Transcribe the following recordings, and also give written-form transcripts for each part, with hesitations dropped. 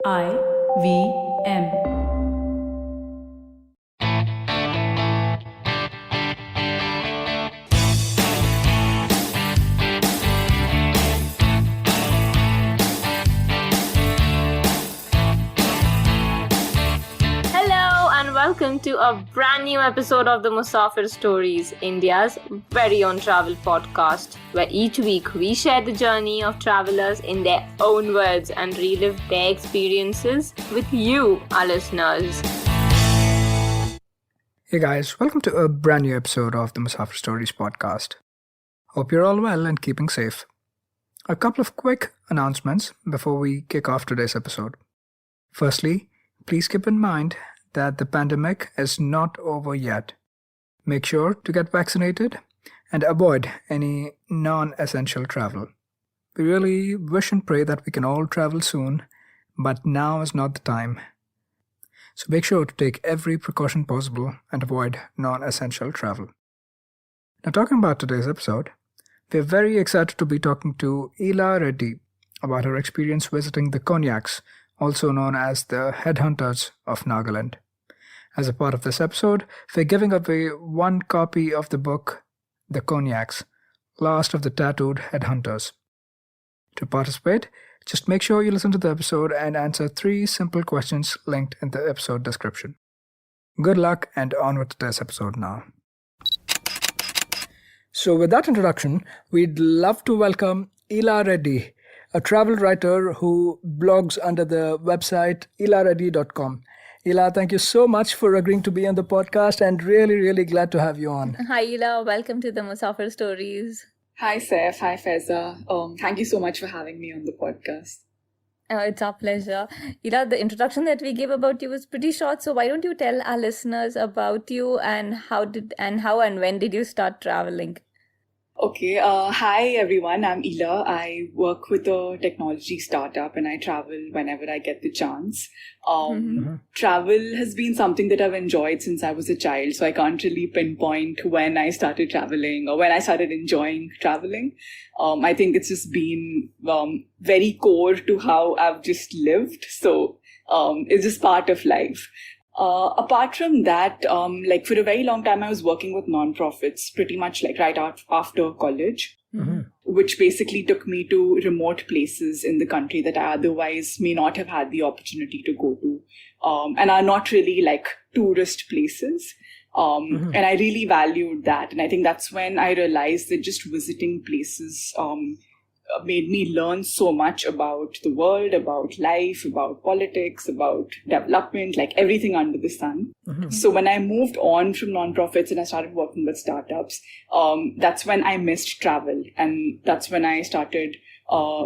IVM. Hello and welcome to a brand new episode of the Musafir Stories, India's very own travel podcast, where each week we share the journey of travelers in their own words and relive their experiences with you, our listeners. Hey guys, welcome to a brand new episode of the Musafir Stories podcast. Hope you're all well and keeping safe. A couple of quick announcements before we kick off today's episode. Firstly, please keep in mind that the pandemic is not over yet. Make sure to get vaccinated and avoid any non-essential travel. We really wish and pray that we can all travel soon, but now is not the time. So make sure to take every precaution possible and avoid non-essential travel. Now, talking about today's episode, we're very excited to be talking to Ila Reddy about her experience visiting the Konyaks, also known as the Headhunters of Nagaland. As a part of this episode, we're giving away one copy of the book, The Konyaks, Last of the Tattooed Headhunters. To participate, just make sure you listen to the episode and answer 3 simple questions linked in the episode description. Good luck and on with today's episode now. So with that introduction, we'd love to welcome Ila Reddy, a travel writer who blogs under the website ilareddy.com. Ila, thank you so much for agreeing to be on the podcast and really glad to have you on. Hi, Ila. Welcome to the Musafir Stories. Hi, Saif. Hi, Faiza. Thank you so much for having me on the podcast. It's our pleasure. Ila, the introduction that we gave about you was pretty short, so why don't you tell our listeners about you and how and when did you start traveling? Okay. Hi, everyone. I'm Ila. I work with a technology startup and I travel whenever I get the chance. Travel has been something that I've enjoyed since I was a child, so I can't really pinpoint when I started traveling or when I started enjoying traveling. I think it's just been very core to how I've just lived. So it's just part of life. Apart from that, for a very long time, I was working with nonprofits, pretty much like right after college, which basically took me to remote places in the country that I otherwise may not have had the opportunity to go to, and are not really like tourist places. And I really valued that. And I think that's when I realized that just visiting places made me learn so much about the world, about life, about politics, about development, like everything under the sun. So when I moved on from nonprofits and I started working with startups, that's when I missed travel. And that's when I started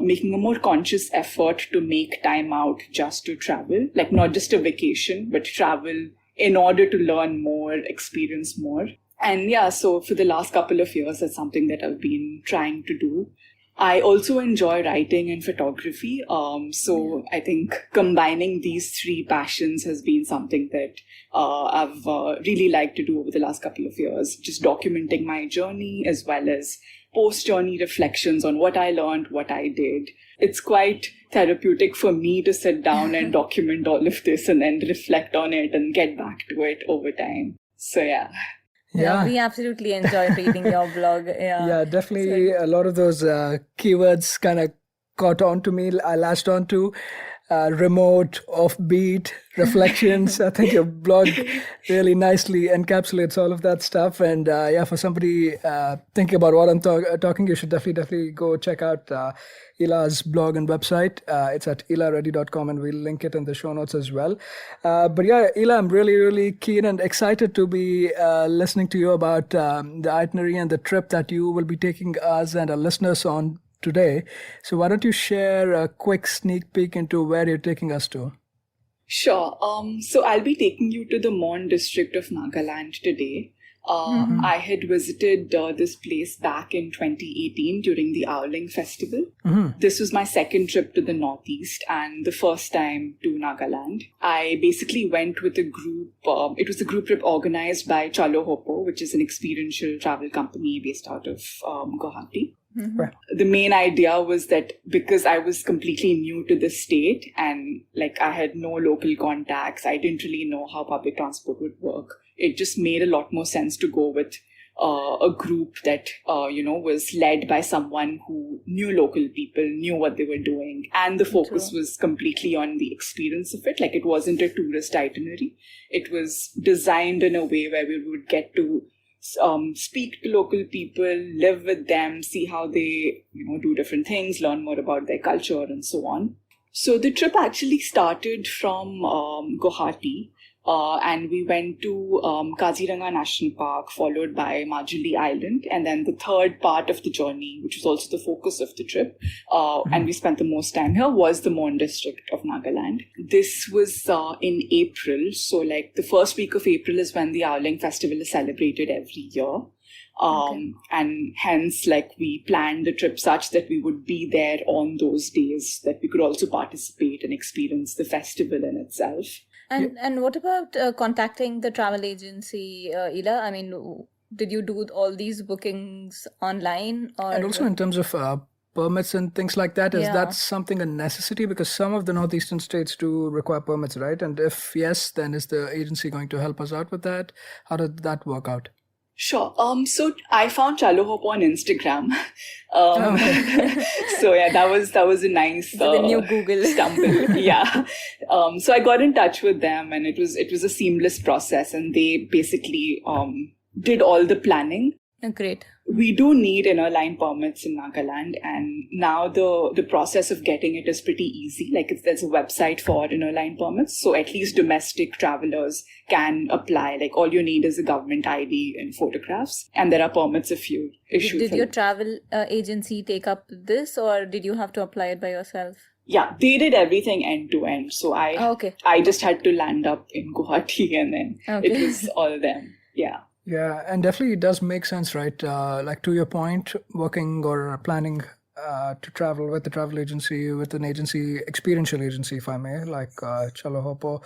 making a more conscious effort to make time out just to travel, like not just a vacation, but travel in order to learn more, experience more. And yeah, so for the last couple of years, that's something that I've been trying to do. I also enjoy writing and photography. So I think combining these 3 passions has been something that I've really liked to do over the last couple of years, just documenting my journey as well as post-journey reflections on what I learned, what I did. It's quite therapeutic for me to sit down and document all of this and then reflect on it and get back to it over time. So yeah. Yeah, we absolutely enjoy reading your blog. Yeah, definitely. A lot of those keywords kind of caught on to me. I latched on to remote, offbeat, reflections. I think your blog really nicely encapsulates all of that stuff. And for somebody thinking about what I'm talking, you should definitely go check out Ila's blog and website. It's at ilareddy.com and we'll link it in the show notes as well. But yeah, Ila, I'm really keen and excited to be listening to you about the itinerary and the trip that you will be taking us and our listeners on today. So why don't you share a quick sneak peek into where you're taking us to? Sure. So I'll be taking you to the Mon district of Nagaland today. I had visited this place back in 2018 during the Aoleng festival. This was my second trip to the Northeast and the first time to Nagaland. I basically went with a group. It was a group trip organized by Chalo Hopo, which is an experiential travel company based out of Guwahati. Right. The main idea was that because I was completely new to the state and like I had no local contacts, I didn't really know how public transport would work. It just made a lot more sense to go with a group that was led by someone who knew local people, knew what they were doing, and the focus was completely on the experience of it. Like, it wasn't a tourist itinerary. It was designed in a way where we would get to speak to local people, live with them, see how they do different things, learn more about their culture, and so on. So the trip actually started from Guwahati. And we went to Kaziranga National Park, followed by Majuli Island. And then the third part of the journey, which was also the focus of the trip, and we spent the most time here, was the Mon district of Nagaland. This was in April. So like the first week of April is when the Aoleng festival is celebrated every year. And hence, like, we planned the trip such that we would be there on those days, that we could also participate and experience the festival in itself. And what about contacting the travel agency, Ila? I mean, did you do all these bookings online? And also in terms of permits and things like that, is that something a necessity? Because some of the northeastern states do require permits, right? And if yes, then is the agency going to help us out with that? How did that work out? Sure. So I found Chalo Hope on Instagram. So yeah, that was a nice the new Google stumble. Yeah. So I got in touch with them, and it was a seamless process, and they basically did all the planning. Great. We do need inner line permits in Nagaland, and now the process of getting it is pretty easy. Like, there's a website for inner line permits, so at least domestic travelers can apply. Like, all you need is a government ID and photographs, and there are permits if you issue. Did your travel agency take up this, or did you have to apply it by yourself? Yeah, they did everything end to end. So I just had to land up in Guwahati, and then it was all them. Yeah. Yeah, and definitely it does make sense, right? Like, to your point, working or planning to travel with the travel agency, with an agency, experiential agency, if I may, like Chalo Hopo,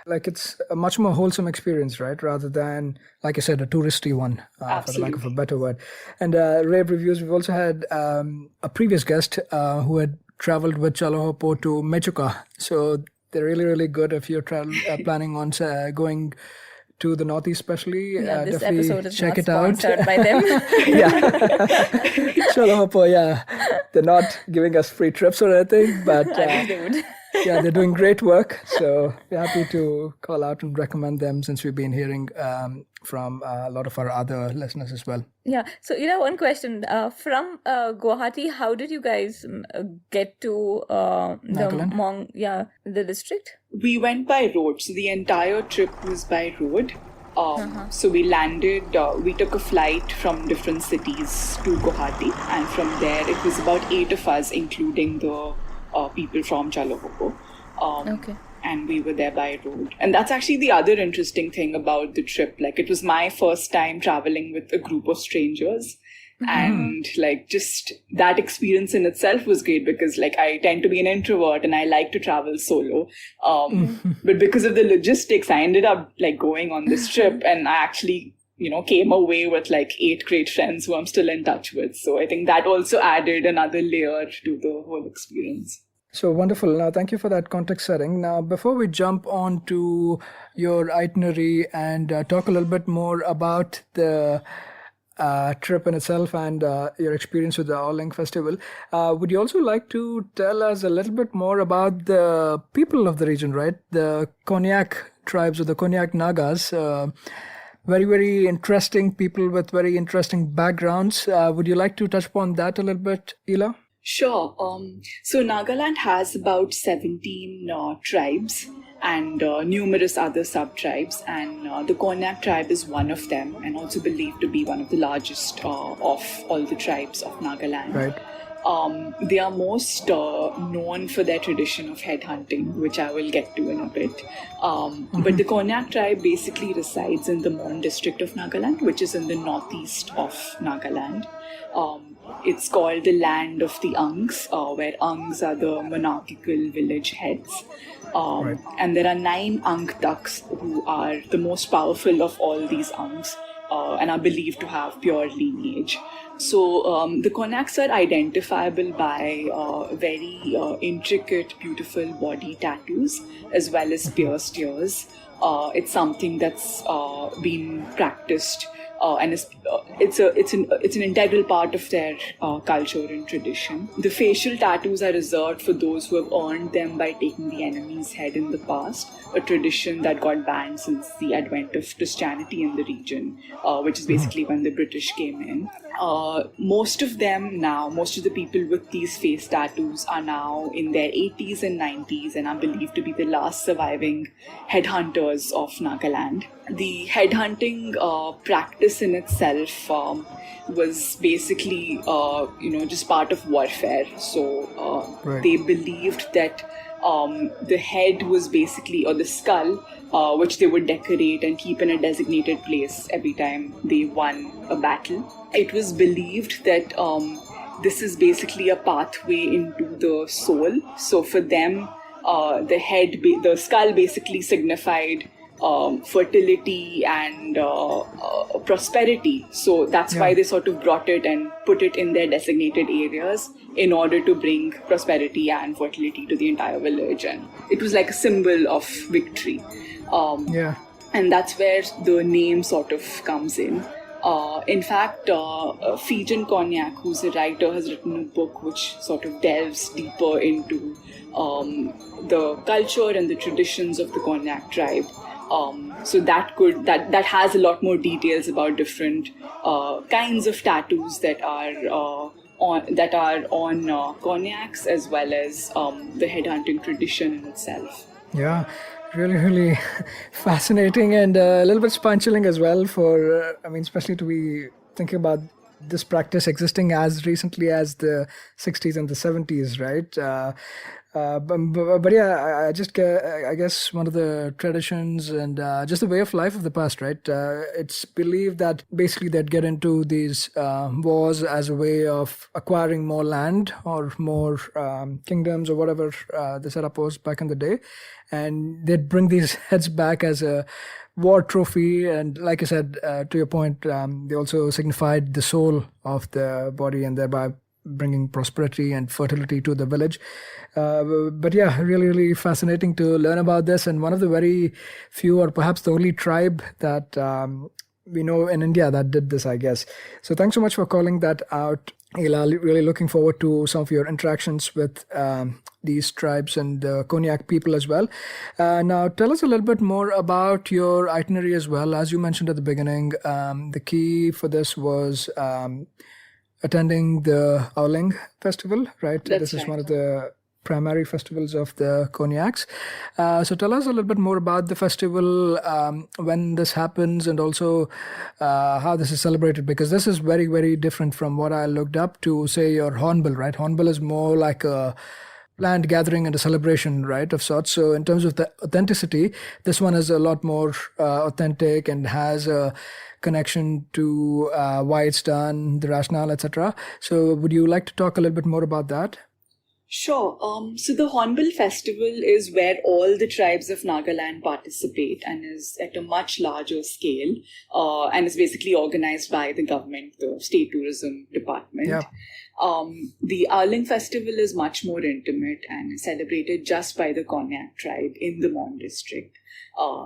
like, it's a much more wholesome experience, right? Rather than, like I said, a touristy one, for the lack of a better word. And rave reviews. We've also had a previous guest who had traveled with Chalo Hopo to Mechuka. So they're really, really good if you're planning on going to the Northeast, especially. This definitely episode is check not it out. sponsored by them. Chalo Hopo, they're not giving us free trips or anything, but I wish they would. they're doing great work. So we're happy to call out and recommend them, since we've been hearing from a lot of our other listeners as well. Yeah. So, one question. From Guwahati, how did you guys get to the district? We went by road. So the entire trip was by road. So we landed, we took a flight from different cities to Guwahati, and from there it was about 8 of us, including the people from Chalo Hopo. And we were there by road. And that's actually the other interesting thing about the trip. Like, it was my first time traveling with a group of strangers. And like, just that experience in itself was great, because like, I tend to be an introvert and I like to travel solo. But because of the logistics, I ended up like going on this trip, and I actually came away with like 8 great friends who I'm still in touch with. So I think that also added another layer to the whole experience. So wonderful. Now, thank you for that context setting. Now, before we jump on to your itinerary and talk a little bit more about the trip in itself and your experience with the Aoleng festival, would you also like to tell us a little bit more about the people of the region, right? The Konyak tribes, or the Konyak Nagas. Very, very interesting people with very interesting backgrounds. Would you like to touch upon that a little bit, Ila? Sure. So Nagaland has about 17 tribes and numerous other sub-tribes, and the Konyak tribe is one of them, and also believed to be one of the largest of all the tribes of Nagaland. Right. They are most known for their tradition of headhunting, which I will get to in a bit. But the Konyak tribe basically resides in the Mon district of Nagaland, which is in the northeast of Nagaland. It's called the land of the Ungs, where Ungs are the monarchical village heads. And there are 9 Ang Tucks who are the most powerful of all these Ungs. and are believed to have pure lineage. So the Konyaks are identifiable by very intricate, beautiful body tattoos as well as pierced ears. It's something that's been practiced and it's an integral part of their culture and tradition. The facial tattoos are reserved for those who have earned them by taking the enemy's head in the past, a tradition that got banned since the advent of Christianity in the region, which is basically when the British came in. Most of the people with these face tattoos are now in their 80s and 90s and are believed to be the last surviving headhunters of Nagaland. The headhunting practice in itself was basically, just part of warfare. So Right. they believed that the head was basically, or the skull, which they would decorate and keep in a designated place every time they won a battle. It was believed that this is basically a pathway into the soul. So for them, the skull basically signified fertility and prosperity. So that's why they sort of brought it and put it in their designated areas in order to bring prosperity and fertility to the entire village. And it was like a symbol of victory. And that's where the name sort of comes in. In fact, Fijian Konyak, who's a writer, has written a book which sort of delves deeper into the culture and the traditions of the Konyak tribe. So that has a lot more details about different kinds of tattoos that are on Konyaks, as well as the headhunting tradition in itself. Yeah, really, really fascinating and a little bit spine-chilling as well for, especially to be thinking about this practice existing as recently as the 60s and the 70s, right? But yeah, I guess one of the traditions and just the way of life of the past, right? It's believed that basically they'd get into these wars as a way of acquiring more land or more kingdoms or whatever the setup was back in the day. And they'd bring these heads back as a war trophy. And like I said, to your point, they also signified the soul of the body and thereby bringing prosperity and fertility to the village. But yeah, really, really fascinating to learn about this. And one of the very few, or perhaps the only tribe that we know in India that did this, I guess. So thanks so much for calling that out, Ila. Really looking forward to some of your interactions with these tribes and the Konyak people as well. Now, tell us a little bit more about your itinerary as well. As you mentioned at the beginning, the key for this was attending the Aoleng festival, right? This is one of the primary festivals of the Konyaks. So tell us a little bit more about the festival, when this happens, and also how this is celebrated, because this is very, very different from what I looked up to, say, your Hornbill, right? Hornbill is more like a land gathering and a celebration, right, of sorts. So in terms of the authenticity, this one is a lot more authentic and has a connection to why it's done, the rationale, etc. So would you like to talk a little bit more about that? Sure. So the Hornbill Festival is where all the tribes of Nagaland participate and is at a much larger scale and is basically organized by the government, the state tourism department. Yeah. The Aoleng Festival is much more intimate and is celebrated just by the Konyak tribe in the Mon district.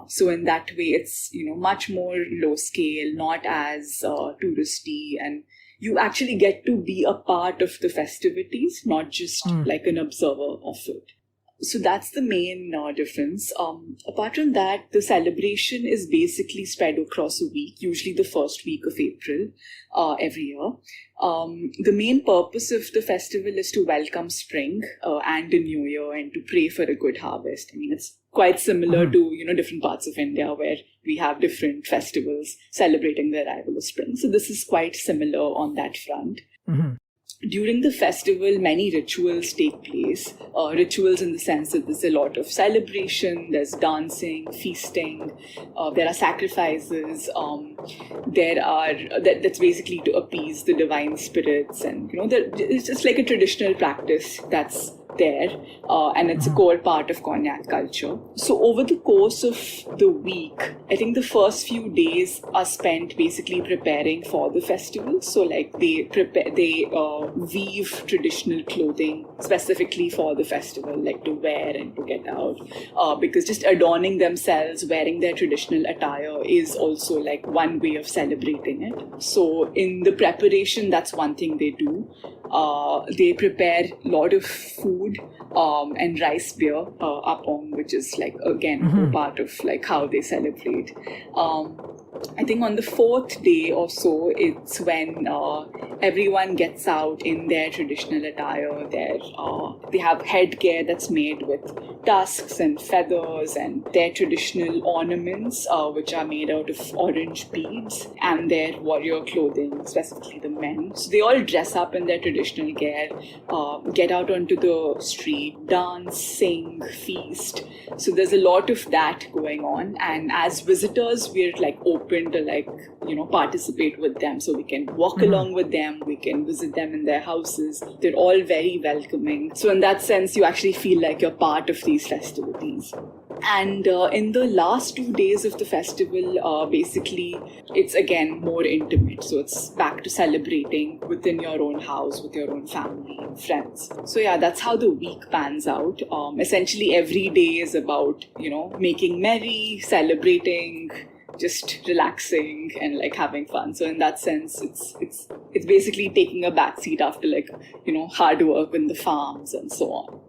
So in that way, it's much more low scale, not as touristy, and you actually get to be a part of the festivities, not just like an observer of it. So that's the main difference. Apart from that, the celebration is basically spread across a week, usually the first week of April every year. The main purpose of the festival is to welcome spring and the new year and to pray for a good harvest. I mean, it's quite similar to different parts of India where we have different festivals celebrating the arrival of spring. So this is quite similar on that front. During the festival, many rituals take place. Rituals in the sense that there's a lot of celebration, there's dancing, feasting, there are sacrifices, that's basically to appease the divine spirits, and it's just like a traditional practice that's there, and it's a core part of Konyak culture. So over the course of the week, I think the first few days are spent basically preparing for the festival. So like they weave traditional clothing specifically for the festival, like to wear and to get out, because just adorning themselves, wearing their traditional attire is also like one way of celebrating it. So in the preparation, that's one thing they do. They prepare a lot of food and rice beer, apong, which is like again part of like how they celebrate. I think on the fourth day or so, it's when everyone gets out in their traditional attire. They have headgear that's made with tusks and feathers, and their traditional ornaments, which are made out of orange beads, and their warrior clothing, specifically the men. So they all dress up in their traditional gear, get out onto the street, dance, sing, feast. So there's a lot of that going on, and as visitors, we're like open to like, participate with them. So we can walk along with them, we can visit them in their houses. They're all very welcoming. So in that sense, you actually feel like you're part of these festivities. And in the last 2 days of the festival, basically, it's again more intimate. So it's back to celebrating within your own house, with your own family and friends. So yeah, that's how the week pans out. Essentially, every day is about, making merry, celebrating, just relaxing and like having fun. So in that sense, it's basically taking a backseat after like, hard work in the farms and so on.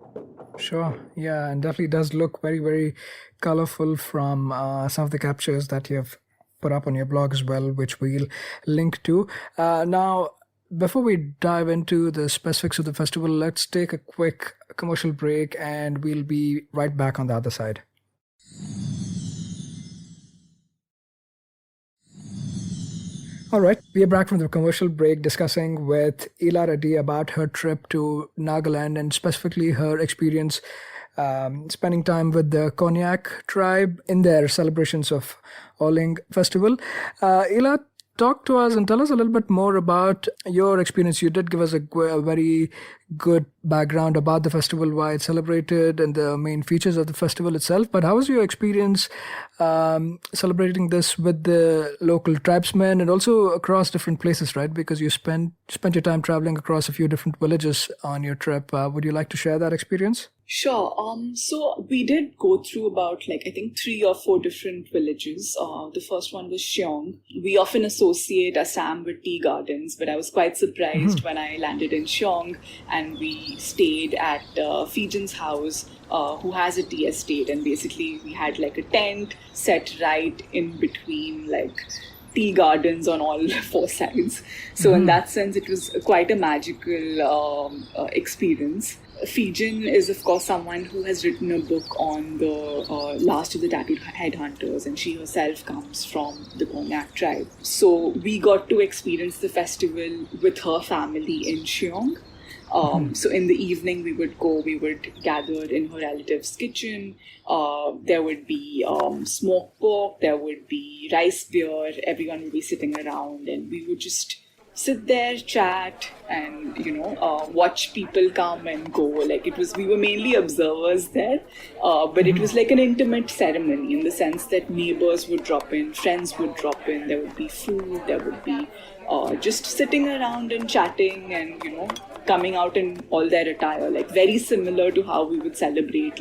Sure. Yeah, and definitely does look very, very colorful from some of the captures that you have put up on your blog as well, which we'll link to. Now, before we dive into the specifics of the festival, let's take a quick commercial break and we'll be right back on the other side. All right, we are back from the commercial break discussing with Ila Reddy about her trip to Nagaland and specifically her experience spending time with the Konyak tribe in their celebrations of Aoleng festival. Ila, talk to us and tell us a little bit more about your experience. You did give us a very good background about the festival, why it's celebrated, and the main features of the festival itself. But how was your experience celebrating this with the local tribesmen and also across different places, right? Because you spent your time traveling across a few different villages on your trip. Would you like to share that experience? Sure. So we did go through about I think 3 or 4 different villages. The first one was Sheong. We often associate Assam with tea gardens, but I was quite surprised when I landed in Sheong and we stayed at Fijian's house, who has a tea estate, and basically we had like a tent set right in between tea gardens on all 4 sides. So in that sense, it was quite a magical experience. Fijian is, of course, someone who has written a book on the last of the tattooed headhunters, and she herself comes from the Konyak tribe. So we got to experience the festival with her family in Sheong. So in the evening, we would gather in her relative's kitchen. There would be smoked pork, there would be rice beer, everyone would be sitting around, and we would just sit there, chat, and watch people come and go. We were mainly observers there, but it was like an intimate ceremony in the sense that neighbors would drop in, friends would drop in, there would be food, there would be just sitting around and chatting and coming out in all their attire, very similar to how we would celebrate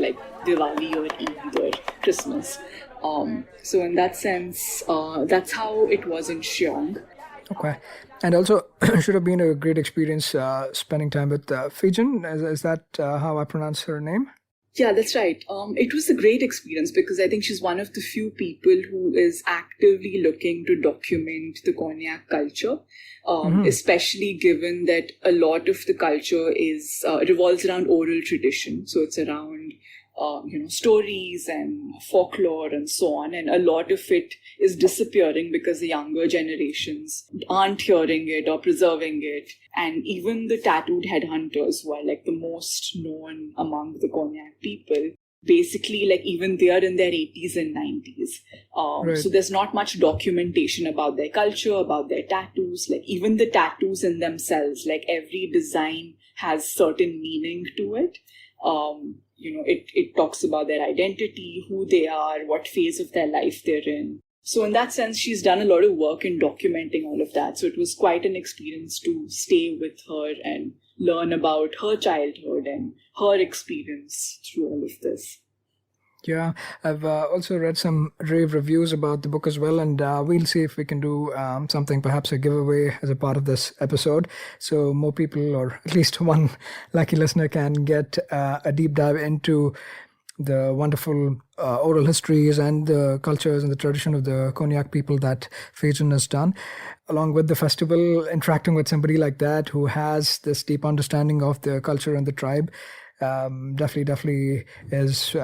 Diwali or Eid or Christmas. So in that sense, that's how it was in Sheong. Okay. And also, should have been a great experience spending time with Fijian. Is that how I pronounce her name? Yeah, that's right. It was a great experience because I think she's one of the few people who is actively looking to document the Konyak culture, especially given that a lot of the culture is revolves around oral tradition. So it's around stories and folklore and so on. And a lot of it is disappearing because the younger generations aren't hearing it or preserving it. And even the tattooed headhunters, who are the most known among the Konyak people, basically even they are in their 80s and 90s. Right. So there's not much documentation about their culture, about their tattoos, even the tattoos in themselves, every design has certain meaning to it. It talks about their identity, who they are, what phase of their life they're in. So in that sense, she's done a lot of work in documenting all of that. So it was quite an experience to stay with her and learn about her childhood and her experience through all of this. Yeah, I've also read some rave reviews about the book as well, and we'll see if we can do something, perhaps a giveaway as a part of this episode, so more people, or at least one lucky listener, can get a deep dive into the wonderful oral histories and the cultures and the tradition of the Konyak people that Faison has done. Along with the festival, interacting with somebody like that who has this deep understanding of the culture and the tribe definitely is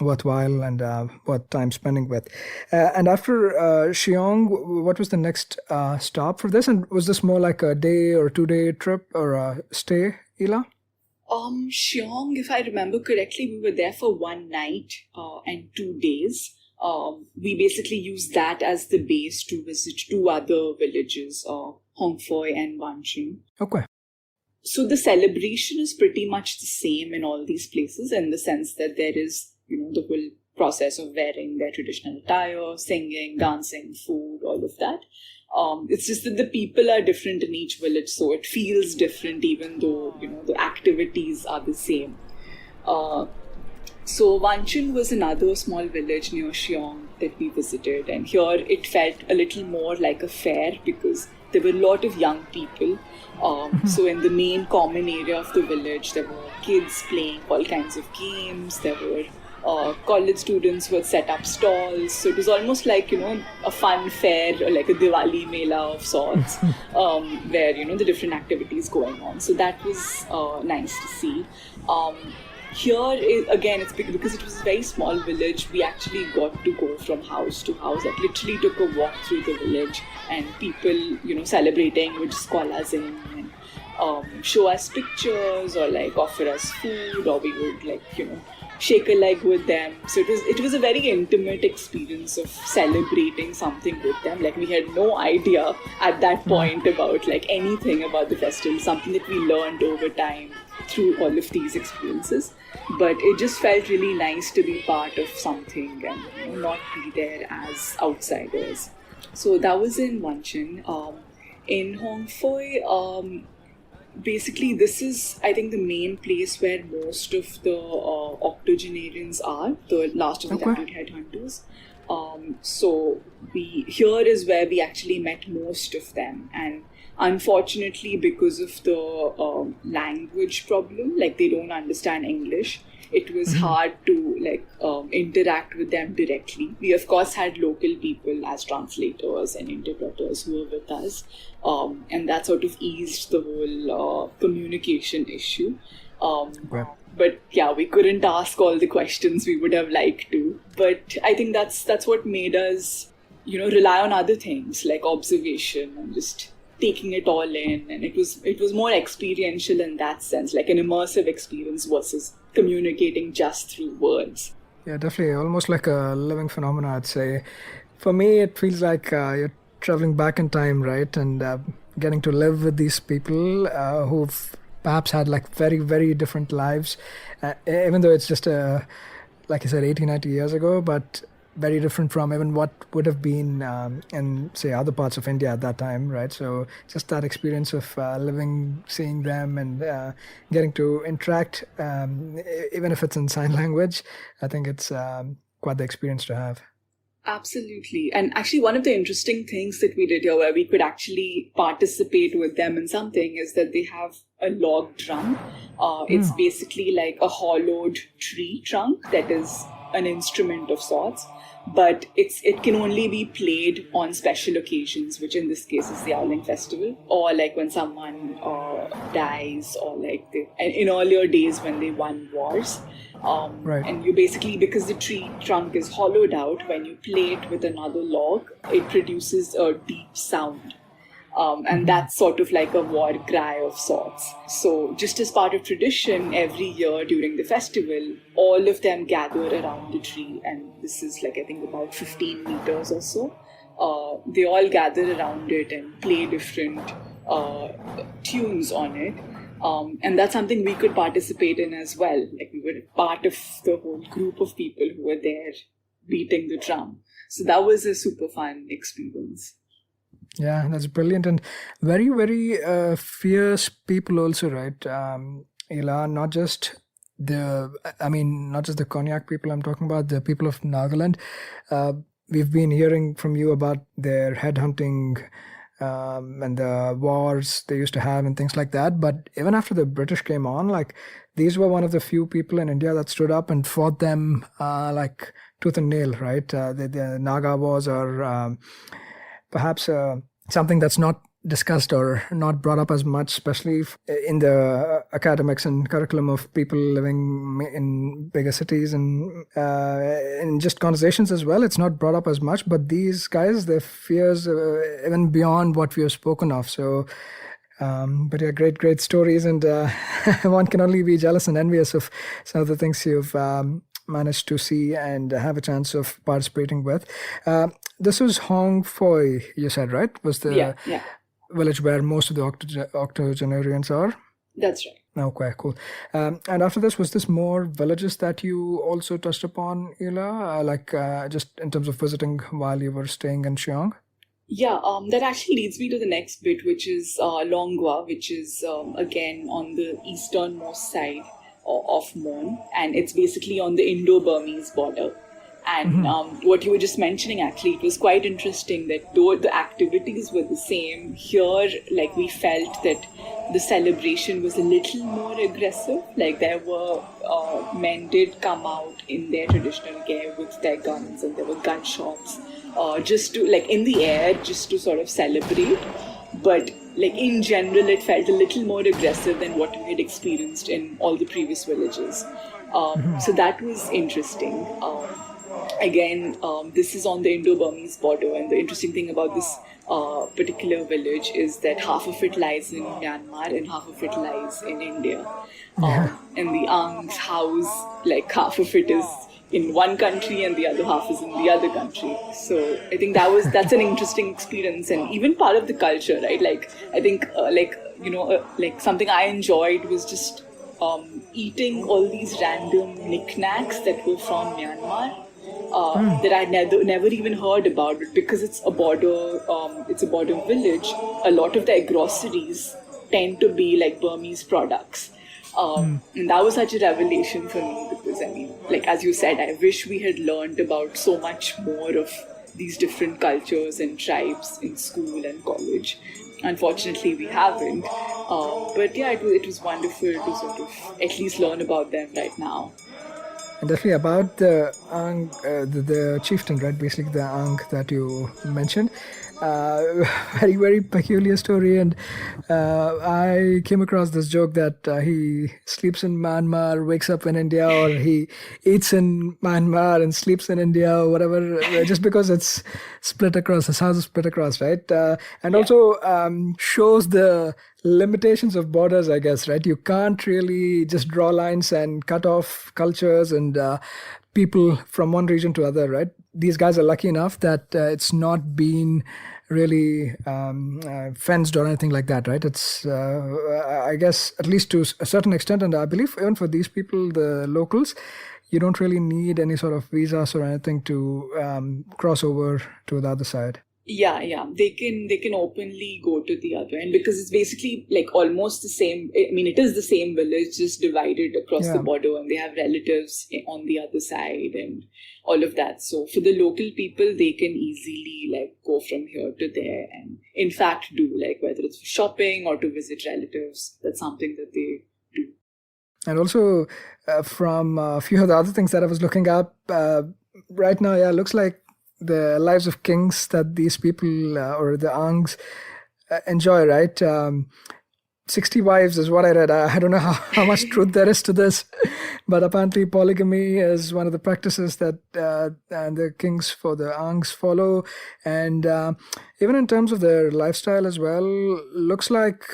worthwhile and worth time spending with. And after Shiong, what was the next stop for this? And was this more like a day or 2-day trip or a stay, Ila? Shiong, if I remember correctly, we were there for 1 night and 2 days. We basically used that as the base to visit 2 other villages, Hongphoi and Wanching. Okay. So the celebration is pretty much the same in all these places, in the sense that there is, the whole process of wearing their traditional attire, singing, dancing, food, all of that. It's just that the people are different in each village, so it feels different even though, the activities are the same. So Wanchin was another small village near Shiong that we visited, and here it felt a little more like a fair because there were a lot of young people. So in the main common area of the village, there were kids playing all kinds of games. There were college students who had set up stalls. So it was almost like, a fun fair or like a Diwali Mela of sorts, where, the different activities going on. So that was nice to see. Here, again, it's because it was a very small village, we actually got to go from house to house. Like literally took a walk through the village and people, celebrating would just call us in and show us pictures or like offer us food, or we would like, shake a leg with them. So it was a very intimate experience of celebrating something with them. Like we had no idea at that point about like anything about the festival, something that we learned over time through all of these experiences. But it just felt really nice to be part of something and not be there as outsiders. So that was in Wanchin. In Hongphoi, basically this is, I think, the main place where most of the octogenarians are, the last of the tattooed headhunters. So here is where we actually met most of them, and unfortunately, because of the language problem, like they don't understand English, it was hard to interact with them directly. We of course had local people as translators and interpreters who were with us, and that sort of eased the whole communication issue. But yeah, we couldn't ask all the questions we would have liked to. But I think that's what made us, rely on other things like observation and just taking it all in. And it was more experiential in that sense, like an immersive experience versus communicating just through words. Yeah, definitely. Almost like a living phenomena, I'd say. For me, it feels like you're traveling back in time, right? And getting to live with these people who've perhaps had like very, very different lives, even though it's just, like I said, 80, 90 years ago, but very different from even what would have been in, say, other parts of India at that time, right? So just that experience of living, seeing them, and getting to interact, even if it's in sign language, I think it's quite the experience to have. Absolutely. And actually, one of the interesting things that we did here where we could actually participate with them in something is that they have a log drum. It's basically like a hollowed tree trunk that is an instrument of sorts, but it can only be played on special occasions, which in this case is the Aoleng festival, or like when someone dies, or like in earlier days when they won wars. Right. And you basically, because the tree trunk is hollowed out, when you play it with another log, it produces a deep sound. And that's sort of like a war cry of sorts. So just as part of tradition, every year during the festival, all of them gather around the tree, and this is like, I think, about 15 meters or so. They all gather around it and play different tunes on it. And that's something we could participate in as well. Like we were part of the whole group of people who were there beating the drum. So that was a super fun experience. Yeah, that's brilliant. And very, very fierce people also, right? Ila, not just the Konyak people I'm talking about, the people of Nagaland. We've been hearing from you about their headhunting and the wars they used to have and things like that. But even after the British came on, like these were one of the few people in India that stood up and fought them like tooth and nail, right? The Naga wars are perhaps something that's not discussed or not brought up as much, especially in the academics and curriculum of people living in bigger cities and in just conversations as well. It's not brought up as much, but these guys, their fears even beyond what we have spoken of. So, but yeah, great stories, and one can only be jealous and envious of some of the things you've managed to see and have a chance of participating with. This was Hong Foi, you said, right? Was the village where most of the octogenarians are? That's right. Okay, cool. And after this, was this more villages that you also touched upon, Ila? Just in terms of visiting while you were staying in Chiang? Yeah, that actually leads me to the next bit, which is Longwa, which is again on the easternmost side of Mon, and it's basically on the Indo-Burmese border. And what you were just mentioning, actually, it was quite interesting that though the activities were the same, here, like, we felt that the celebration was a little more aggressive. Like, there were, men did come out in their traditional gear with their guns, and there were gunshots, just to, like, in the air, just to sort of celebrate. But, like, in general, it felt a little more aggressive than what we had experienced in all the previous villages. So that was interesting. Again, this is on the Indo-Burmese border, and the interesting thing about this particular village is that half of it lies in Myanmar and half of it lies in India. And the Angs house, like, half of it is in one country and the other half is in the other country. So I think that's an interesting experience, and even part of the culture, right? Like, I think, like something I enjoyed was just eating all these random knickknacks that were from Myanmar. That I'd never even heard about, but because it's a border village, a lot of their groceries tend to be like Burmese products. And that was such a revelation for me, because, I mean, like, as you said, I wish we had learned about so much more of these different cultures and tribes in school and college. Unfortunately, we haven't. But yeah, it was wonderful to sort of at least learn about them right now. And definitely about the Ang, the chieftain, right? Basically, the Ang that you mentioned. Very, very peculiar story. And I came across this joke that he sleeps in Myanmar, wakes up in India, or he eats in Myanmar and sleeps in India, or whatever, just because it's split across, his house is split across, right? And also shows the limitations of borders, I guess, right? You can't really just draw lines and cut off cultures and people from one region to other, right? These guys are lucky enough that it's not been really fenced or anything like that, right? It's, I guess, at least to a certain extent, and I believe even for these people, the locals, you don't really need any sort of visas or anything to cross over to the other side. Yeah, they can openly go to the other end, because it's basically like almost the same. I mean, it is the same village, just divided across the border, and they have relatives on the other side and all of that. So for the local people, they can easily like go from here to there, and in fact do, like, whether it's for shopping or to visit relatives. That's something that they do. And also from a few of the other things that I was looking up right now, it looks like the lives of kings that these people or the Angs enjoy, right? 60 wives is what I read. I don't know how much truth there is to this, but apparently polygamy is one of the practices that and the kings for the Angs follow. And even in terms of their lifestyle as well, looks like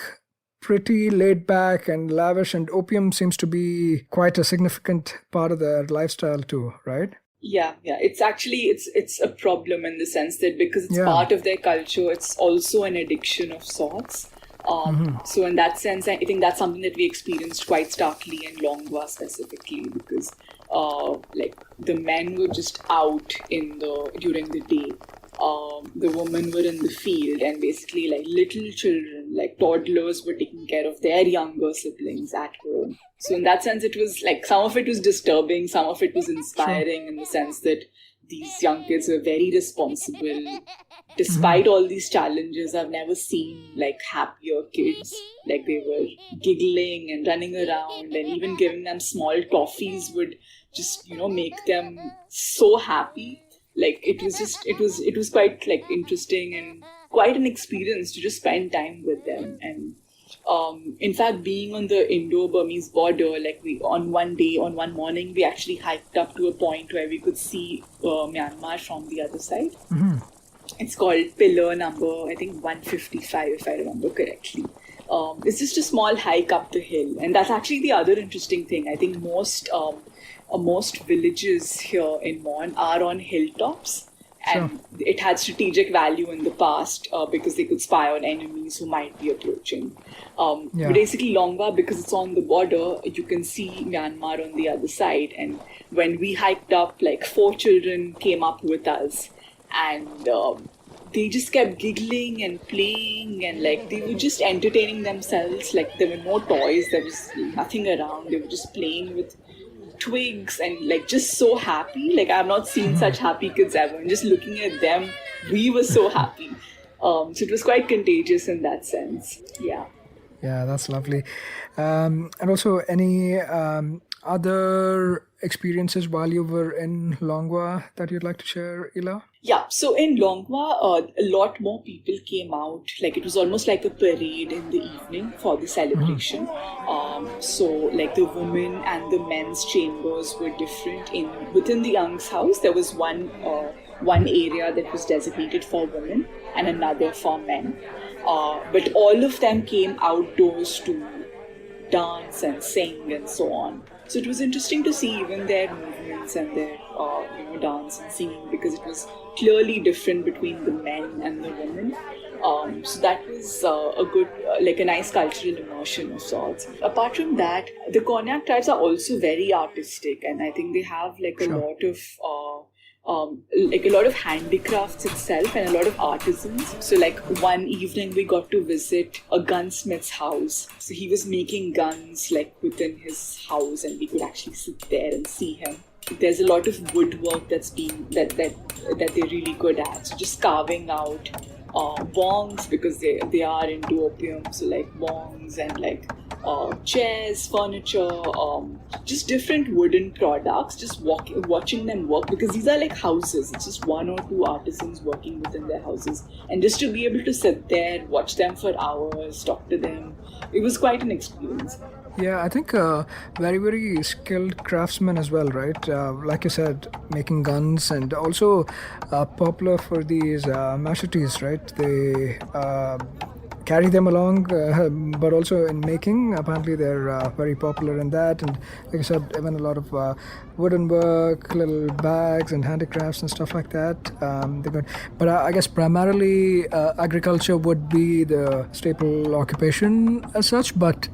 pretty laid back and lavish, and opium seems to be quite a significant part of their lifestyle too, right? Yeah. It's actually, it's a problem in the sense that because it's part of their culture, it's also an addiction of sorts. So in that sense, I think that's something that we experienced quite starkly in Longwa specifically, because like the men were just out during the day. The women were in the field, and basically like little children, like toddlers, were taking care of their younger siblings at home. So in that sense, it was like some of it was disturbing, some of it was inspiring in the sense that these young kids were very responsible. Despite all these challenges, I've never seen like happier kids. Like they were giggling and running around, and even giving them small toffees would just, make them so happy. Like it was quite like interesting and quite an experience to just spend time with them. And in fact, being on the Indo-Burmese border, like on one morning, we actually hiked up to a point where we could see Myanmar from the other side. It's called pillar number, I think 155, if I remember correctly. It's just a small hike up the hill, and that's actually the other interesting thing. I think most villages here in Mon are on hilltops, and it had strategic value in the past because they could spy on enemies who might be approaching. But basically, Longwa, because it's on the border, you can see Myanmar on the other side. And when we hiked up, like 4 children came up with us, and they just kept giggling and playing, and like they were just entertaining themselves. Like there were no toys, there was nothing around. They were just playing with twigs and like just so happy. Like I've not seen such happy kids ever, and just looking at them, we were so happy. So it was quite contagious in that sense. Yeah, that's lovely. And also, any other experiences while you were in Longwa that you'd like to share, Ila? Yeah, so in Longwa, a lot more people came out. Like it was almost like a parade in the evening for the celebration. So like the women and the men's chambers were different. Within the Young's house, there was one area that was designated for women and another for men. But all of them came outdoors to dance and sing and so on. So it was interesting to see even their movements and their dance and singing, because it was clearly different between the men and the women. So that was a good, like a nice cultural immersion of sorts. Apart from that, the Konyak tribes are also very artistic, and I think they have like a lot of handicrafts itself and a lot of artisans. So like one evening we got to visit a gunsmith's house. So he was making guns like within his house, and we could actually sit there and see him. There's a lot of woodwork that they're really good at. So just carving out bongs, because they are into opium. So like bongs and like chairs, furniture, just different wooden products, just watching them work, because these are like houses. It's just 1 or 2 artisans working within their houses, and just to be able to sit there, watch them for hours, talk to them, it was quite an experience. Yeah, I think very, very skilled craftsmen as well, right? Like you said, making guns, and also popular for these machetes, right? They carry them along, but also in making, apparently they're very popular in that. And like I said, even a lot of wooden work, little bags and handicrafts and stuff like that. They're good. But I guess primarily agriculture would be the staple occupation as such, but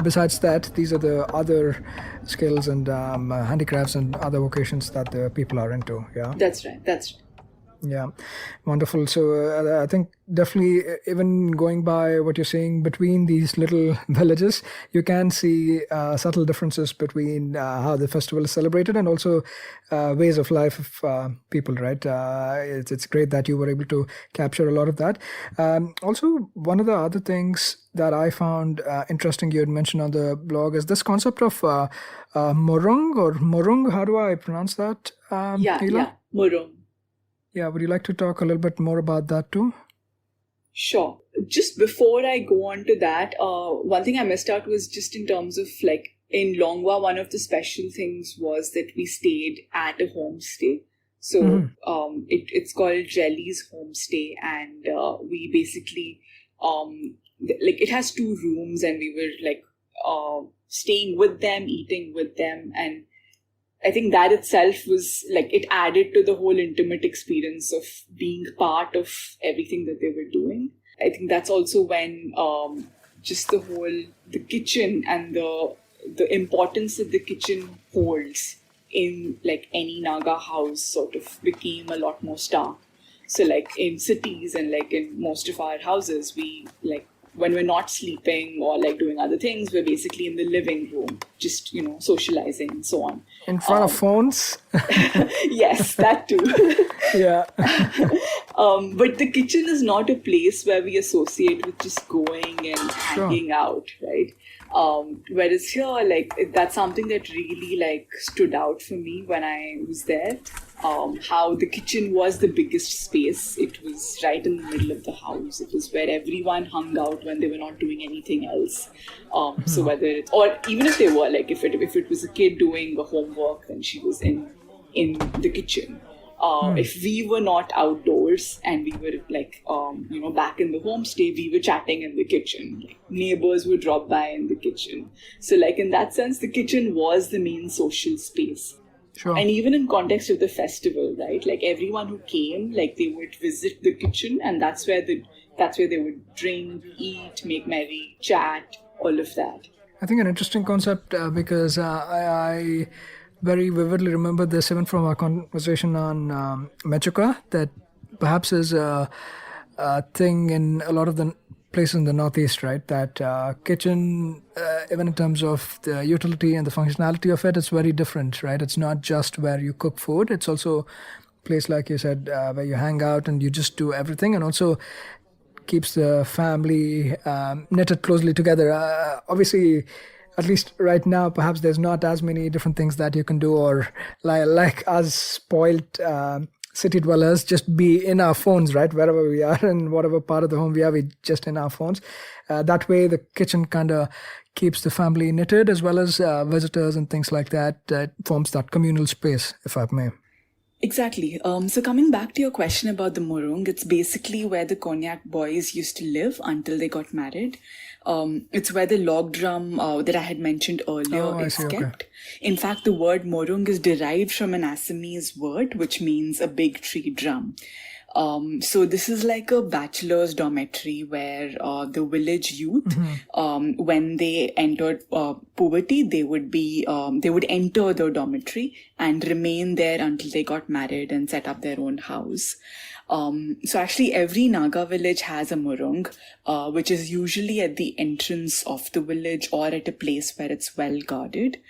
besides that, these are the other skills and handicrafts and other vocations that the people are into. Yeah, that's right. Yeah, wonderful. So I think definitely, even going by what you're saying, between these little villages, you can see subtle differences between how the festival is celebrated and also ways of life of people, right? It's great that you were able to capture a lot of that. Also, one of the other things that I found interesting you had mentioned on the blog is this concept of morung. How do I pronounce that? Morung. Yeah, would you like to talk a little bit more about that too? Sure. Just before I go on to that, one thing I missed out was just in terms of like in Longwa, one of the special things was that we stayed at a homestay. So it's called Jelly's Homestay, and we basically like it has 2 rooms, and we were like staying with them, eating with them, and I think that itself was like, it added to the whole intimate experience of being part of everything that they were doing. I think that's also when just the kitchen and the importance that the kitchen holds in like any Naga house sort of became a lot more stark. So like in cities and like in most of our houses, we like when we're not sleeping or like doing other things, we're basically in the living room, just, socializing and so on. In front of phones? Yes, that too. Yeah. But the kitchen is not a place where we associate with just going and hanging out, right? Whereas here, like that's something that really like stood out for me when I was there. How the kitchen was the biggest space. It was right in the middle of the house. It was where everyone hung out when they were not doing anything else. So whether it's, or even if they were, like if it was a kid doing a homework, then she was in the kitchen. If we were not outdoors and we were like, back in the homestay, we were chatting in the kitchen. Like, neighbors would drop by in the kitchen. So like in that sense, the kitchen was the main social space. Sure. And even in context of the festival, right? Like everyone who came, like they would visit the kitchen, and that's where they would drink, eat, make merry, chat, all of that. I think an interesting concept because I very vividly remember this even from our conversation on Mechuka, that perhaps is a thing in a lot of the places in the Northeast, right? That kitchen, even in terms of the utility and the functionality of it, it's very different, right? It's not just where you cook food. It's also a place, like you said, where you hang out and you just do everything, and also keeps the family knitted closely together. Obviously, at least right now, perhaps there's not as many different things that you can do, or like us spoiled city dwellers, just be in our phones, right? Wherever we are and whatever part of the home we are, we just in our phones. That way, the kitchen kind of keeps the family knitted, as well as visitors and things like that. That forms that communal space, if I may. Exactly. So coming back to your question about the Murung, it's basically where the Konyak boys used to live until they got married. It's where the log drum that I had mentioned earlier is kept. Okay. In fact, the word Murung is derived from an Assamese word, which means a big tree drum. So this is like a bachelor's dormitory where the village youth, when they entered puberty, they would enter the dormitory and remain there until they got married and set up their own house. So actually every Naga village has a murung, which is usually at the entrance of the village or at a place where it's well guarded.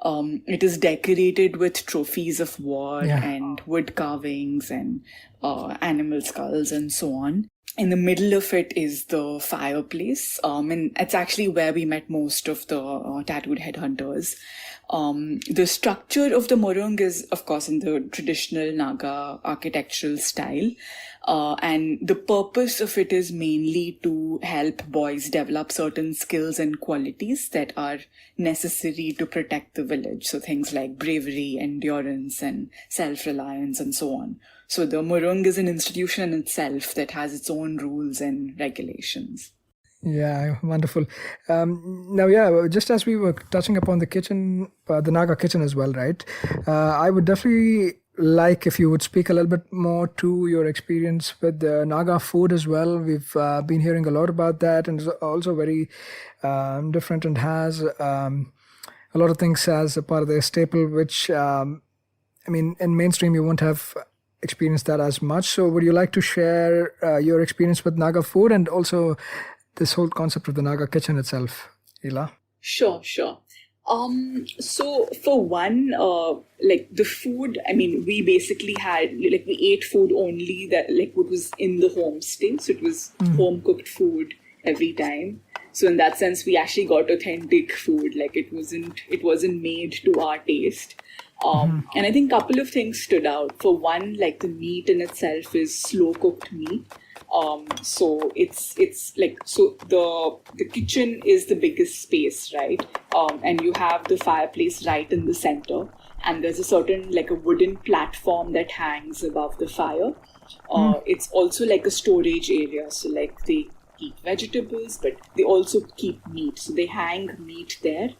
It is decorated with trophies of war and wood carvings and animal skulls and so on. In the middle of it is the fireplace, and it's actually where we met most of the tattooed headhunters. The structure of the murung is, of course, in the traditional Naga architectural style. And the purpose of it is mainly to help boys develop certain skills and qualities that are necessary to protect the village. So things like bravery, endurance, and self-reliance, and so on. So the murung is an institution in itself that has its own rules and regulations. Yeah, wonderful. Now, just as we were touching upon the kitchen, the Naga kitchen as well, right? I would definitely like if you would speak a little bit more to your experience with the Naga food as well. We've been hearing a lot about that, and it's also very different and has a lot of things as a part of their staple, which, in mainstream you won't have experienced that as much. So would you like to share your experience with Naga food and also this whole concept of the Naga kitchen itself, Ila? Sure. So for one, like the food, we basically had, like we ate food only that like what was in the homestay. So it was home cooked food every time. So in that sense, we actually got authentic food. Like it wasn't made to our taste. And I think a couple of things stood out. For one, like the meat in itself is slow cooked meat. So it's like, so the kitchen is the biggest space, right? And you have the fireplace right in the center, and there's a certain like a wooden platform that hangs above the fire. It's also like a storage area. So like they keep vegetables, but they also keep meat. So they hang meat there,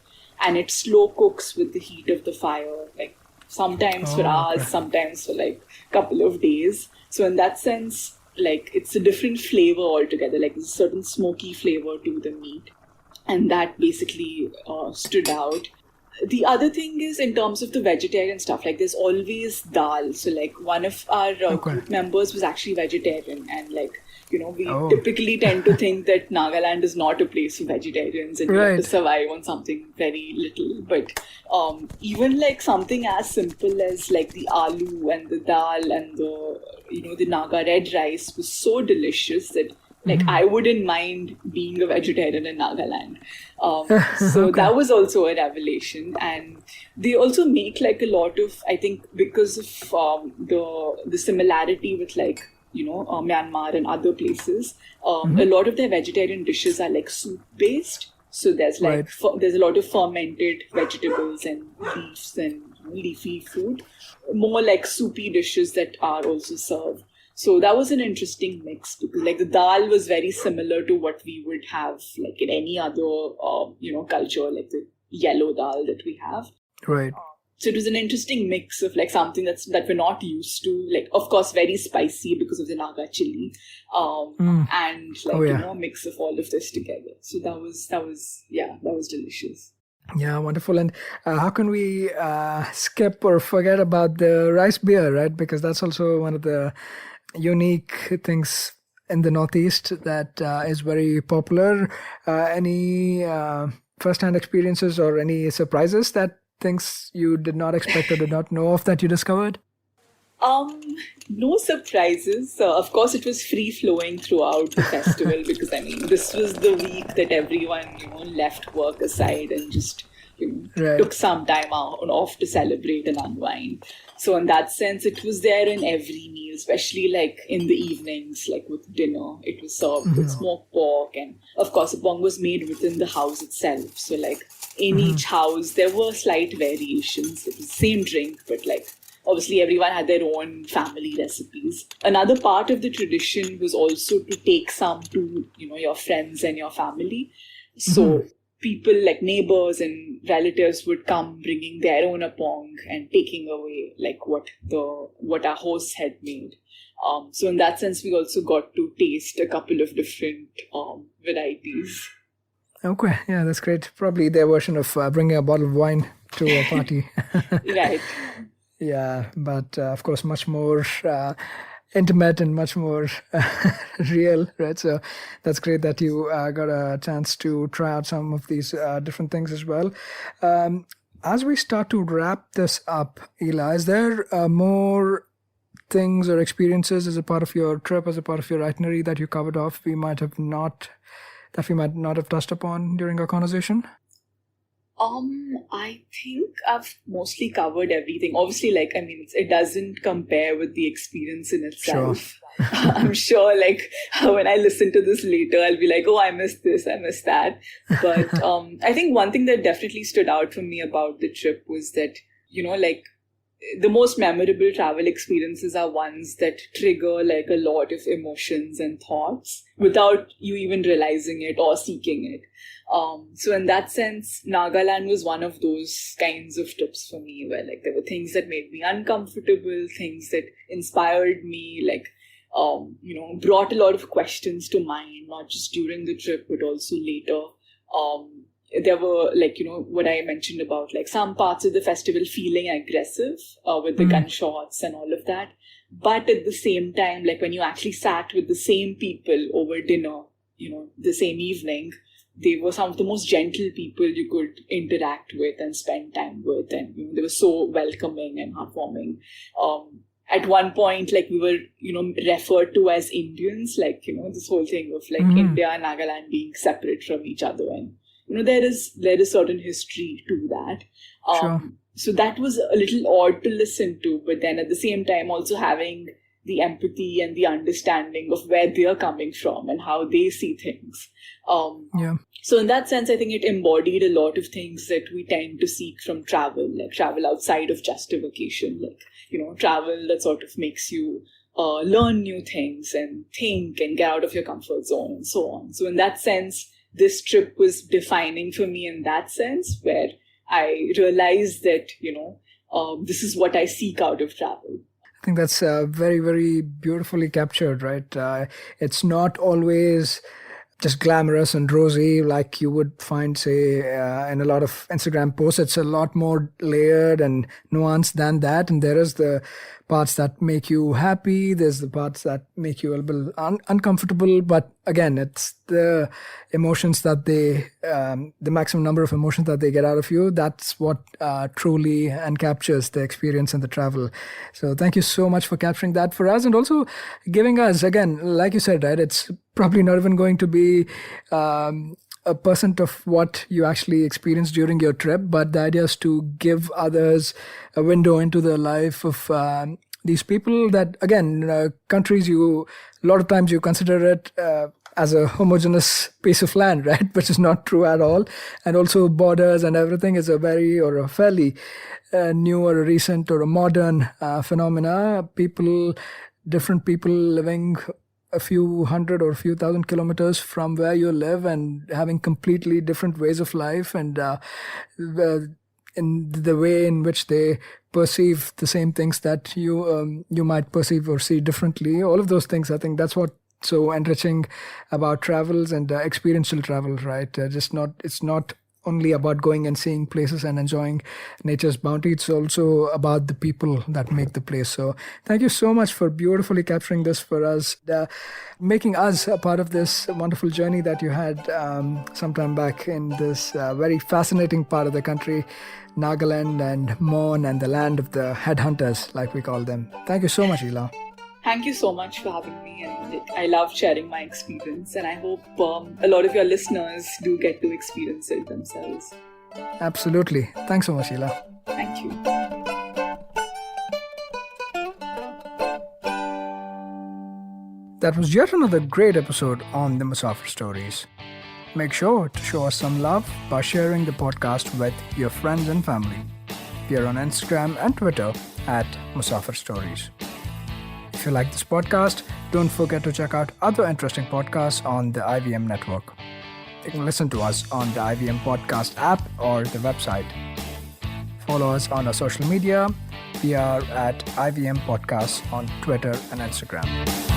and it slow cooks with the heat of the fire, like sometimes for hours, sometimes for like a couple of days. So in that sense, like it's a different flavor altogether. Like there's a certain smoky flavor to the meat, and that basically stood out. The other thing is in terms of the vegetarian stuff, like there's always dal. So like one of our group members was actually vegetarian, and like, you know, we typically tend to think that Nagaland is not a place for vegetarians and you have to survive on something very little. But even like something as simple as like the aloo and the dal and the, you know, the Naga red rice was so delicious that like I wouldn't mind being a vegetarian in Nagaland. So that was also a revelation. And they also make like a lot of, I think because of the similarity with like, you know, Myanmar and other places, a lot of their vegetarian dishes are like soup based. So there's like, there's a lot of fermented vegetables and leaves and leafy food, more like soupy dishes that are also served. So that was an interesting mix because like the dal was very similar to what we would have like in any other, you know, culture, like the yellow dal that we have. Right. So it was an interesting mix of like something that we're not used to, like of course very spicy because of the Naga chili, and like you know, mix of all of this together. So that was delicious. Yeah, wonderful. And how can we skip or forget about the rice beer, right? Because that's also one of the unique things in the Northeast that is very popular. Any first-hand experiences or any surprises, that things you did not expect or did not know of that you discovered? No surprises. Of course, it was free flowing throughout the festival because I mean, this was the week that everyone, you know, left work aside and just, you know, took some time off to celebrate and unwind. So in that sense, it was there in every meal, especially like in the evenings, like with dinner. It was served with smoked pork, and of course, the pong was made within the house itself. So like in each house, there were slight variations. It was the same drink, but like obviously everyone had their own family recipes. Another part of the tradition was also to take some to, you know, your friends and your family. So people like neighbors and relatives would come bringing their own apong and taking away like what our hosts had made. So in that sense, we also got to taste a couple of different varieties. Okay, yeah, that's great. Probably their version of bringing a bottle of wine to a party. Right. Yeah, but of course, much more intimate and much more real, right? So that's great that you got a chance to try out some of these different things as well. As we start to wrap this up, Ila, is there more things or experiences as a part of your trip, as a part of your itinerary that you covered off we might not have touched upon during our conversation? I think I've mostly covered everything. Obviously, like, I mean, it doesn't compare with the experience in itself. Sure. I'm sure, like, when I listen to this later, I'll be like, oh, I missed this, I missed that. But I think one thing that definitely stood out for me about the trip was that, you know, like, the most memorable travel experiences are ones that trigger like a lot of emotions and thoughts without you even realizing it or seeking it. So in that sense, Nagaland was one of those kinds of trips for me where like there were things that made me uncomfortable, things that inspired me, like, you know, brought a lot of questions to mind, not just during the trip, but also later. There were like, you know, what I mentioned about like some parts of the festival feeling aggressive with the gunshots and all of that. But at the same time, like when you actually sat with the same people over dinner, you know, the same evening, they were some of the most gentle people you could interact with and spend time with. And, you know, they were so welcoming and heartwarming. At one point, like we were, you know, referred to as Indians, like, you know, this whole thing of like India and Nagaland being separate from each other. And, you know, there is certain history to that. Sure. So that was a little odd to listen to, but then at the same time also having the empathy and the understanding of where they're coming from and how they see things. So in that sense, I think it embodied a lot of things that we tend to seek from travel, like travel outside of just a vacation, like, you know, travel that sort of makes you learn new things and think and get out of your comfort zone and so on. So in that sense, this trip was defining for me in that sense, where I realized that, you know, this is what I seek out of travel. I think that's very, very beautifully captured, right? It's not always just glamorous and rosy like you would find, say, in a lot of Instagram posts. It's a lot more layered and nuanced than that. And there is the parts that make you happy. There's the parts that make you a little bit uncomfortable. But again, it's the emotions that the maximum number of emotions that they get out of you. That's what truly encaptures the experience and the travel. So thank you so much for capturing that for us, and also giving us, again, like you said, right, it's probably not even going to be a percent of what you actually experience during your trip, but the idea is to give others a window into the life of these people that, again, countries, a lot of times you consider it as a homogeneous piece of land, right? Which is not true at all. And also borders and everything is a fairly new or a recent or a modern phenomena. Different people living a few hundred or a few thousand kilometers from where you live and having completely different ways of life, and in the way in which they perceive the same things that you might perceive or see differently. All of those things, I think that's what so enriching about travels and experiential travel, right? It's not only about going and seeing places and enjoying nature's bounty. It's also about the people that make the place. So thank you so much for beautifully capturing this for us, making us a part of this wonderful journey that you had sometime back in this very fascinating part of the country, Nagaland and Mon, and the land of the headhunters, like we call them. Thank you so much, Ila. Thank you so much for having me, and I love sharing my experience, and I hope a lot of your listeners do get to experience it themselves. Absolutely. Thanks so much, Ila. Thank you. That was yet another great episode on the Musafir Stories. Make sure to show us some love by sharing the podcast with your friends and family. We are on Instagram and Twitter at Musafir Stories. If you like this podcast, don't forget to check out other interesting podcasts on the IVM network. You can listen to us on the IVM podcast app or the website. Follow us on our social media. We are at IVM Podcasts on Twitter and Instagram.